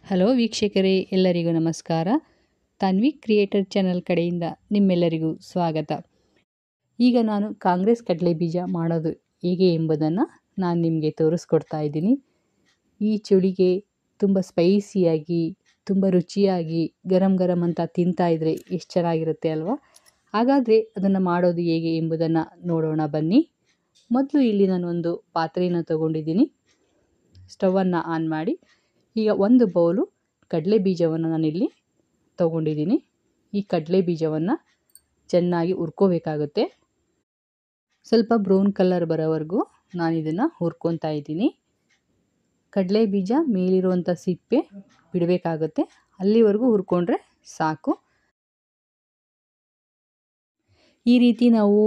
Hello ವೀಕ್ಷಕರೇ, ಎಲ್ಲರಿಗೂ ನಮಸ್ಕಾರ. ತಾನ್ವಿ ಕ್ರಿಯೇಟರ್ ಚಾನಲ್ ಕಡೆಯಿಂದ ನಿಮ್ಮೆಲ್ಲರಿಗೂ ಸ್ವಾಗತ. ಈಗ ನಾನು ಕಾಂಗ್ರೆಸ್ ಕಡಲೆ ಬೀಜ ಮಾಡೋದು ಹೇಗೆ ಎಂಬುದನ್ನು ನಾನು ನಿಮಗೆ ತೋರಿಸ್ಕೊಡ್ತಾ ಇದ್ದೀನಿ. ಈ ಚಳಿಗೆ ತುಂಬ ಸ್ಪೈಸಿಯಾಗಿ, ತುಂಬ ರುಚಿಯಾಗಿ ಗರಂ ಗರಂ ಅಂತ ತಿಂತಾ ಇದ್ದರೆ ಎಷ್ಟು ಚೆನ್ನಾಗಿರುತ್ತೆ ಅಲ್ವಾ? ಹಾಗಾದರೆ ಅದನ್ನು ಮಾಡೋದು ಹೇಗೆ ಎಂಬುದನ್ನು ನೋಡೋಣ ಬನ್ನಿ. ಮೊದಲು ಇಲ್ಲಿ ನಾನು ಒಂದು ಪಾತ್ರೆಯನ್ನು ತಗೊಂಡಿದ್ದೀನಿ. ಸ್ಟವನ್ನು ಆನ್ ಮಾಡಿ ಈಗ ಒಂದು ಬೌಲು ಕಡಲೆ ಬೀಜವನ್ನು ನಾನಿಲ್ಲಿ ತಗೊಂಡಿದ್ದೀನಿ. ಈ ಕಡಲೆ ಬೀಜವನ್ನು ಚೆನ್ನಾಗಿ ಹುರ್ಕೋಬೇಕಾಗುತ್ತೆ. ಸ್ವಲ್ಪ ಬ್ರೌನ್ ಕಲರ್ ಬರೋವರೆಗೂ ನಾನು ಇದನ್ನು ಹುರ್ಕೊತಾ ಇದ್ದೀನಿ. ಕಡಲೆ ಬೀಜ ಮೇಲಿರುವಂಥ ಸಿಪ್ಪೆ ಬಿಡಬೇಕಾಗುತ್ತೆ, ಅಲ್ಲಿವರೆಗೂ ಹುರ್ಕೊಂಡ್ರೆ ಸಾಕು. ಈ ರೀತಿ ನಾವು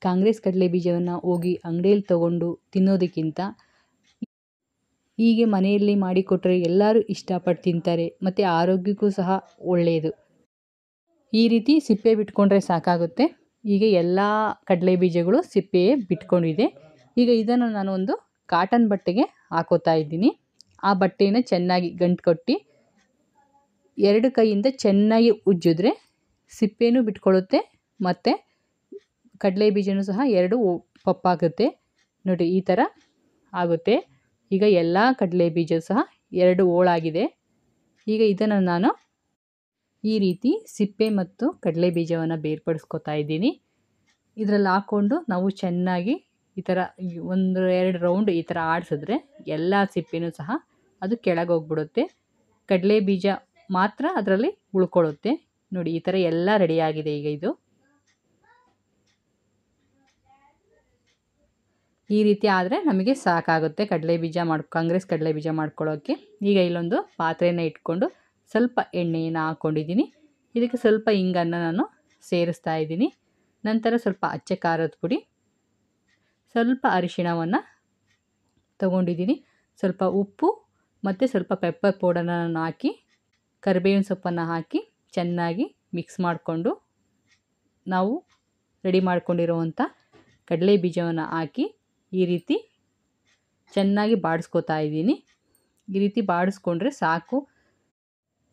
ಕಾಂಗ್ರೆಸ್ ಕಡಲೆ ಬೀಜವನ್ನು ಹೋಗಿ ಅಂಗಡಿಯಲ್ಲಿ ತಗೊಂಡು ತಿನ್ನೋದಕ್ಕಿಂತ ಹೀಗೆ ಮನೆಯಲ್ಲಿ ಮಾಡಿಕೊಟ್ರೆ ಎಲ್ಲರೂ ಇಷ್ಟಪಟ್ಟು ತಿಂತಾರೆ ಮತ್ತು ಆರೋಗ್ಯಕ್ಕೂ ಸಹ ಒಳ್ಳೆಯದು. ಈ ರೀತಿ ಸಿಪ್ಪೆ ಬಿಟ್ಕೊಂಡ್ರೆ ಸಾಕಾಗುತ್ತೆ. ಈಗ ಎಲ್ಲ ಕಡಲೆ ಬೀಜಗಳು ಸಿಪ್ಪೆಯೇ ಬಿಟ್ಕೊಂಡಿದೆ. ಈಗ ಇದನ್ನು ನಾನು ಒಂದು ಕಾಟನ್ ಬಟ್ಟೆಗೆ ಹಾಕೋತಾ ಇದ್ದೀನಿ. ಆ ಬಟ್ಟೆಯನ್ನು ಚೆನ್ನಾಗಿ ಗಂಟು ಕಟ್ಟಿ ಎರಡು ಕೈಯಿಂದ ಚೆನ್ನಾಗಿ ಉಜ್ಜಿದ್ರೆ ಸಿಪ್ಪೆನೂ ಬಿಟ್ಕೊಳ್ಳುತ್ತೆ ಮತ್ತು ಕಡಲೆ ಬೀಜನೂ ಸಹ ಎರಡು ಪಪ್ಪಾಗುತ್ತೆ. ನೋಡಿ, ಈ ಥರ ಆಗುತ್ತೆ. ಈಗ ಎಲ್ಲ ಕಡಲೆ ಬೀಜ ಸಹ ಎರಡು ಹೋಳಾಗಿದೆ. ಈಗ ಇದನ್ನು ನಾನು ಈ ರೀತಿ ಸಿಪ್ಪೆ ಮತ್ತು ಕಡಲೆ ಬೀಜವನ್ನು ಬೇರ್ಪಡಿಸ್ಕೊತಾ ಇದ್ದೀನಿ. ಇದರಲ್ಲಿ ಹಾಕ್ಕೊಂಡು ನಾವು ಚೆನ್ನಾಗಿ ಈ ಥರ ಒಂದು ಎರಡು ರೌಂಡ್ ಈ ಥರ ಆಡಿಸಿದ್ರೆ ಎಲ್ಲ ಸಿಪ್ಪೆನೂ ಸಹ ಅದು ಕೆಳಗೆ ಹೋಗ್ಬಿಡುತ್ತೆ. ಕಡಲೆ ಬೀಜ ಮಾತ್ರ ಅದರಲ್ಲಿ ಉಳ್ಕೊಳ್ಳುತ್ತೆ. ನೋಡಿ, ಈ ಥರ ಎಲ್ಲ ರೆಡಿಯಾಗಿದೆ. ಈಗ ಇದು ಈ ರೀತಿ ಆದರೆ ನಮಗೆ ಸಾಕಾಗುತ್ತೆ ಕಾಂಗ್ರೆಸ್ ಕಡಲೆ ಬೀಜ ಮಾಡ್ಕೊಳ್ಳೋಕ್ಕೆ. ಈಗ ಇಲ್ಲೊಂದು ಪಾತ್ರೆಯನ್ನು ಇಟ್ಕೊಂಡು ಸ್ವಲ್ಪ ಎಣ್ಣೆಯನ್ನು ಹಾಕ್ಕೊಂಡಿದ್ದೀನಿ. ಇದಕ್ಕೆ ಸ್ವಲ್ಪ ಹಿಂಗನ್ನು ನಾನು ಸೇರಿಸ್ತಾ ಇದ್ದೀನಿ. ನಂತರ ಸ್ವಲ್ಪ ಅಚ್ಚ ಖಾರದ ಪುಡಿ, ಸ್ವಲ್ಪ ಅರಿಶಿಣವನ್ನು ತಗೊಂಡಿದ್ದೀನಿ, ಸ್ವಲ್ಪ ಉಪ್ಪು ಮತ್ತು ಸ್ವಲ್ಪ ಪೆಪ್ಪರ್ ಪೌಡರನ್ನು ನಾನು ಹಾಕಿ ಕರಿಬೇವಿನ ಸೊಪ್ಪನ್ನು ಹಾಕಿ ಚೆನ್ನಾಗಿ ಮಿಕ್ಸ್ ಮಾಡಿಕೊಂಡು ನಾವು ರೆಡಿ ಮಾಡ್ಕೊಂಡಿರುವಂಥ ಕಡಲೆ ಬೀಜವನ್ನು ಹಾಕಿ ಈ ರೀತಿ ಚೆನ್ನಾಗಿ ಬಾಡಿಸ್ಕೊತಾ ಇದ್ದೀನಿ. ಈ ರೀತಿ ಬಾಡಿಸ್ಕೊಂಡ್ರೆ ಸಾಕು.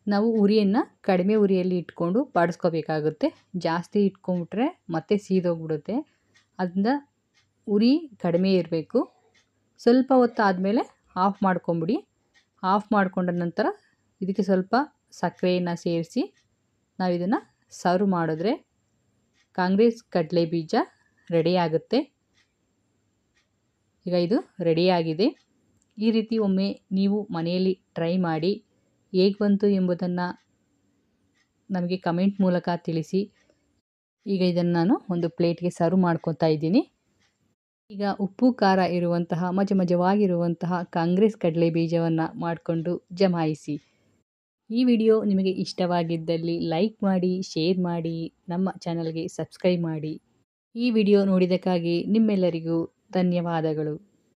ನಾವು ಉರಿಯನ್ನು ಕಡಿಮೆ ಉರಿಯಲ್ಲಿ ಇಟ್ಕೊಂಡು ಬಾಡಿಸ್ಕೋಬೇಕಾಗುತ್ತೆ. ಜಾಸ್ತಿ ಇಟ್ಕೊಂಡ್ಬಿಟ್ರೆ ಮತ್ತೆ ಸೀದೋಗ್ಬಿಡುತ್ತೆ. ಅದರಿಂದ ಉರಿ ಕಡಿಮೆ ಇರಬೇಕು. ಸ್ವಲ್ಪ ಹೊತ್ತು ಆದಮೇಲೆ ಆಫ್ ಮಾಡ್ಕೊಂಬಿಡಿ. ಆಫ್ ಮಾಡ್ಕೊಂಡ ನಂತರ ಇದಕ್ಕೆ ಸ್ವಲ್ಪ ಸಕ್ಕರೆಯನ್ನು ಸೇರಿಸಿ ನಾವು ಇದನ್ನು ಸರ್ವ್ ಮಾಡಿದ್ರೆ ಕಾಂಗ್ರೆಸ್ ಕಡಲೆ ಬೀಜ ರೆಡಿಯಾಗುತ್ತೆ. ಈಗ ಇದು ರೆಡಿಯಾಗಿದೆ. ಈ ರೀತಿ ಒಮ್ಮೆ ನೀವು ಮನೆಯಲ್ಲಿ ಟ್ರೈ ಮಾಡಿ ಹೇಗೆ ಬಂತು ಎಂಬುದನ್ನು ನಮಗೆ ಕಮೆಂಟ್ ಮೂಲಕ ತಿಳಿಸಿ. ಈಗ ಇದನ್ನು ನಾನು ಒಂದು ಪ್ಲೇಟ್ಗೆ ಸರ್ವ್ ಮಾಡ್ಕೊತಾ ಇದ್ದೀನಿ. ಈಗ ಉಪ್ಪು ಖಾರ ಇರುವಂತಹ ಮಜವಾಗಿರುವಂತಹ ಕಾಂಗ್ರೆಸ್ ಕಡಲೆ ಬೀಜವನ್ನು ಮಾಡಿಕೊಂಡು ಜಮಾಯಿಸಿ. ಈ ವಿಡಿಯೋ ನಿಮಗೆ ಇಷ್ಟವಾಗಿದ್ದಲ್ಲಿ ಲೈಕ್ ಮಾಡಿ, ಶೇರ್ ಮಾಡಿ, ನಮ್ಮ ಚಾನಲ್ಗೆ ಸಬ್ಸ್ಕ್ರೈಬ್ ಮಾಡಿ. ಈ ವಿಡಿಯೋ ನೋಡಿದ್ದಕ್ಕಾಗಿ ನಿಮ್ಮೆಲ್ಲರಿಗೂ ಧನ್ಯವಾದಗಳು.